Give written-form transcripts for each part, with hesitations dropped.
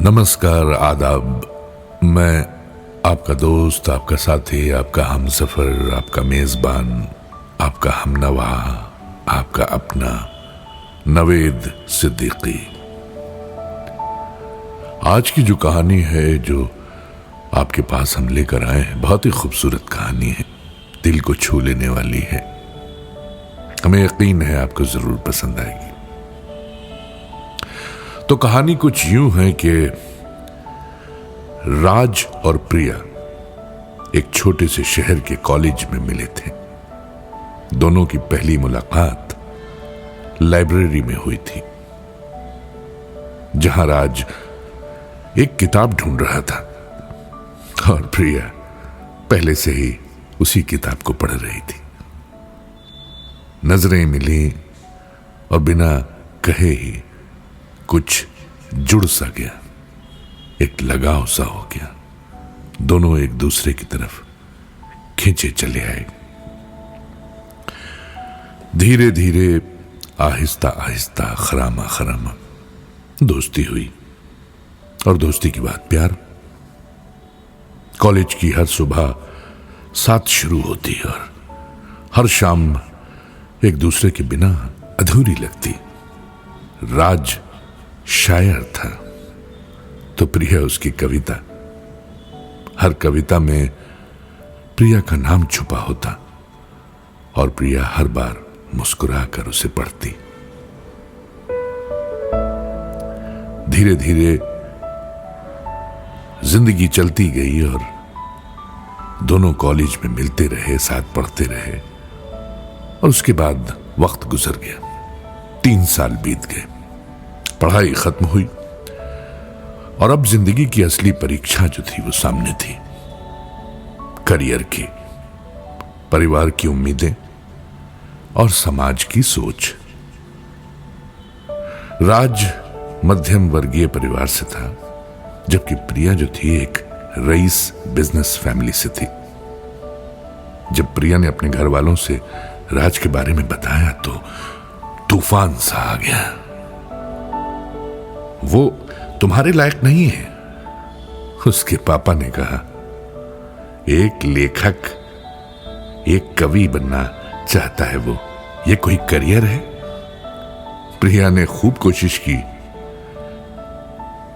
नमस्कार, आदाब। मैं आपका दोस्त, आपका साथी, आपका हमसफर, आपका मेजबान, आपका हमनवा, आपका अपना नवेद सिद्दीकी। आज की जो कहानी है जो आपके पास हम लेकर आए हैं, बहुत ही खूबसूरत कहानी है, दिल को छू लेने वाली है। हमें यकीन है आपको जरूर पसंद आएगी। तो कहानी कुछ यूं है कि राज और प्रिया एक छोटे से शहर के कॉलेज में मिले थे। दोनों की पहली मुलाकात लाइब्रेरी में हुई थी, जहां राज एक किताब ढूंढ रहा था और प्रिया पहले से ही उसी किताब को पढ़ रही थी। नजरें मिली और बिना कहे ही कुछ जुड़ सा गया, एक लगाव सा हो गया। दोनों एक दूसरे की तरफ खींचे चले आए। धीरे धीरे, आहिस्ता आहिस्ता, खरामा खरामा दोस्ती हुई और दोस्ती के बाद प्यार। कॉलेज की हर सुबह साथ शुरू होती और हर शाम एक दूसरे के बिना अधूरी लगती। राज शायर था तो प्रिया उसकी कविता। हर कविता में प्रिया का नाम छुपा होता और प्रिया हर बार मुस्कुराकर उसे पढ़ती। धीरे धीरे जिंदगी चलती गई और दोनों कॉलेज में मिलते रहे, साथ पढ़ते रहे और उसके बाद वक्त गुजर गया। 3 साल बीत गए, पढ़ाई खत्म हुई और अब जिंदगी की असली परीक्षा जो थी वो सामने थी। करियर की, परिवार की उम्मीदें और समाज की सोच। राज मध्यम वर्गीय परिवार से था, जबकि प्रिया जो थी एक रईस बिजनेस फैमिली से थी। जब प्रिया ने अपने घर वालों से राज के बारे में बताया तो तूफान सा आ गया। वो तुम्हारे लायक नहीं है, उसके पापा ने कहा। एक लेखक, एक कवि बनना चाहता है वो, ये कोई करियर है? प्रिया ने खूब कोशिश की,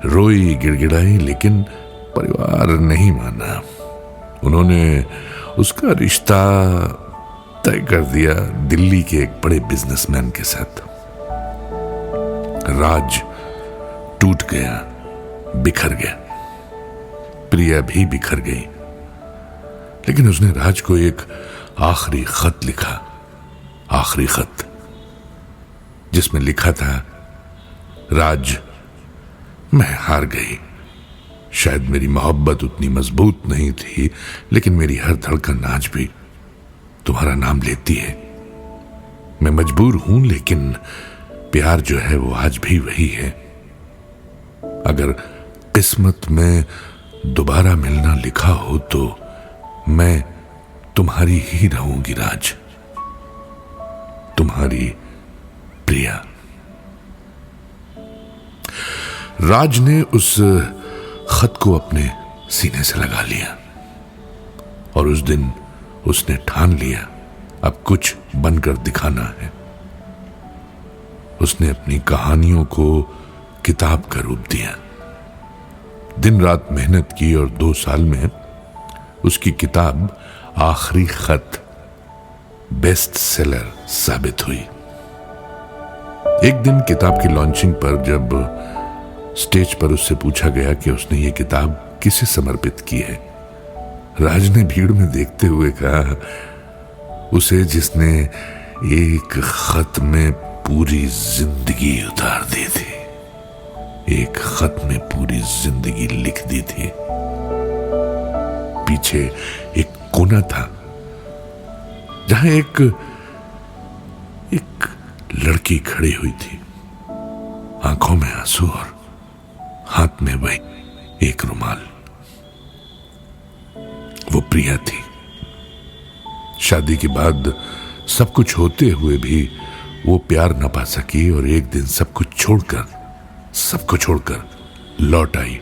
रोई, गिड़गिड़ाई, लेकिन परिवार नहीं माना। उन्होंने उसका रिश्ता तय कर दिया दिल्ली के एक बड़े बिजनेसमैन के साथ। राज टूट गया, बिखर गया। प्रिया भी बिखर गई, लेकिन उसने राज को एक आखिरी खत लिखा। आखिरी खत जिसमें लिखा था, राज, मैं हार गई। शायद मेरी मोहब्बत उतनी मजबूत नहीं थी, लेकिन मेरी हर धड़कन आज भी तुम्हारा नाम लेती है। मैं मजबूर हूं, लेकिन प्यार जो है वो आज भी वही है। अगर किस्मत में दोबारा मिलना लिखा हो तो मैं तुम्हारी ही रहूंगी राज, तुम्हारी प्रिया। राज ने उस खत को अपने सीने से लगा लिया और उस दिन उसने ठान लिया, अब कुछ बनकर दिखाना है। उसने अपनी कहानियों को किताब का रूप दिया, दिन रात मेहनत की और 2 साल में उसकी किताब आखिरी खत बेस्ट सेलर साबित हुई। एक दिन किताब की लॉन्चिंग पर जब स्टेज पर उससे पूछा गया कि उसने ये किताब किसे समर्पित की है, राज ने भीड़ में देखते हुए कहा, उसे जिसने एक खत में पूरी जिंदगी उतार दी थी, एक खत में पूरी जिंदगी लिख दी थी। पीछे एक कोना था जहां एक लड़की खड़ी हुई थी, आंखों में आंसू और हाथ में वही एक रुमाल। वो प्रिया थी। शादी के बाद सब कुछ होते हुए भी वो प्यार न पा सकी और एक दिन सब कुछ छोड़कर लौट आई,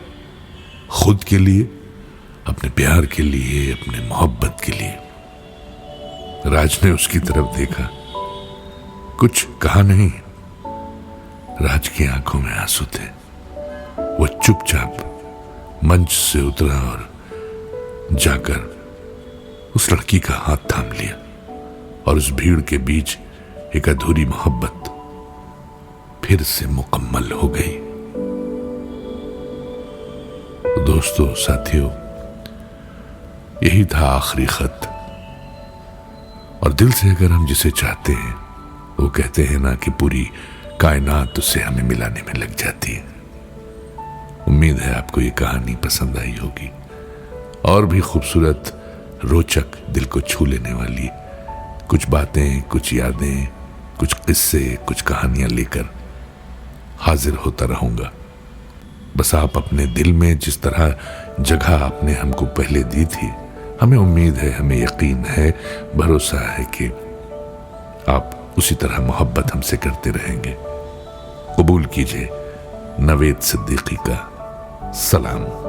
खुद के लिए, अपने प्यार के लिए, अपने मोहब्बत के लिए। राज ने उसकी तरफ देखा, कुछ कहा नहीं। राज की आंखों में आंसू थे। वो चुपचाप मंच से उतरा और जाकर उस लड़की का हाथ थाम लिया और उस भीड़ के बीच एक अधूरी मोहब्बत फिर से मुकम्मल हो गई। दोस्तों, साथियों, यही था आखिरी खत। और दिल से अगर हम जिसे चाहते हैं, वो कहते हैं ना कि पूरी कायनात उससे हमें मिलाने में लग जाती है। उम्मीद है आपको ये कहानी पसंद आई होगी। और भी खूबसूरत, रोचक, दिल को छू लेने वाली कुछ बातें, कुछ यादें, कुछ किस्से, कुछ कहानियां लेकर हाजिर होता रहूंगा। बस आप अपने दिल में जिस तरह जगह आपने हमको पहले दी थी, हमें उम्मीद है, हमें यकीन है, भरोसा है कि आप उसी तरह मोहब्बत हमसे करते रहेंगे। कबूल कीजिए नवेद सिद्दीकी का सलाम।